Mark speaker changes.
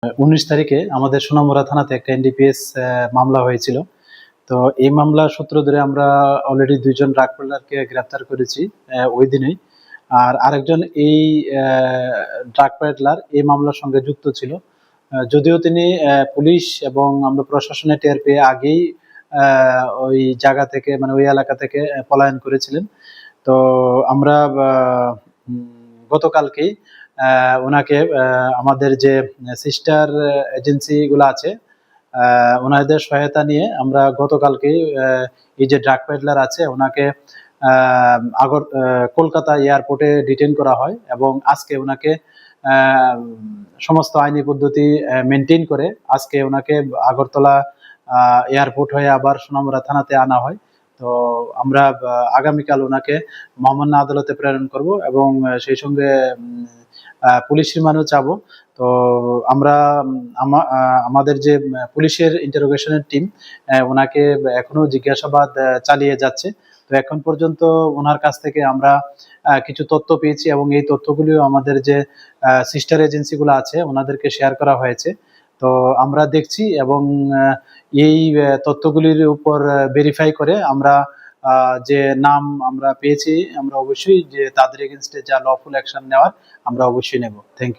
Speaker 1: 19 তারিখে আমাদের সোনামুড়া থানাতে একটা এনডিপিএস মামলা হয়েছিল। তো এই মামলা সূত্র ধরে আমরা অলরেডি 2 জন ড্রাগ পেডলারকে গ্রেফতার করেছি ওই দিনেই। আর আরেকজন এই ড্রাগ পেডলার এই মামলার সঙ্গে যুক্ত ছিল। যদিও তিনি পুলিশ এবং আমরা প্রশাসনের টের পেয়ে আগেই ওই জায়গা থেকে মানে ওই এলাকা থেকে পলায়ন করেছিলেন। তো আমরা গতকালকেই ওনাকে আমাদের যে সিস্টার এজেন্সি গুলো আছে ওনাদের সহায়তা নিয়ে আমরা গতকালকেই এই যে ড্রাগ পেডলার আছে ওনাকে কলকাতা এয়ারপোর্টে ডিটেইন করা হয় এবং আজকে ওনাকে সমস্ত আইনি পদ্ধতি মেনটেন করে আজকে ওনাকে আগরতলা এয়ারপোর্ট হয়ে আবার সোনামুড়া থানাতে আনা হয়। তো আমরা আগামীকাল ওনাকে মহামান্য আদালতে প্রেরণ করব এবং সেই সঙ্গে পুলিশ রিমান্ডও চাবো। তো আমরা আমাদের যে পুলিশের ইন্টারোগেশনের টিম ওনাকে এখনো জিজ্ঞাসাবাদ চালিয়ে যাচ্ছে। তো এখন পর্যন্ত ওনার কাছ থেকে আমরা কিছু তথ্য পেয়েছি এবং এই তথ্যগুলিও আমাদের যে সিস্টার এজেন্সিগুলো আছে ওনাদেরকে শেয়ার করা হয়েছে। তো আমরা দেখছি এবং এই তথ্যগুলির উপর ভেরিফাই করে আমরা যে নাম আমরা পেয়েছি আমরা অবশ্যই যে তাদের এগেইনস্টে যা লফুল অ্যাকশন নেওয়ার আমরা অবশ্যই নেব। Thank you.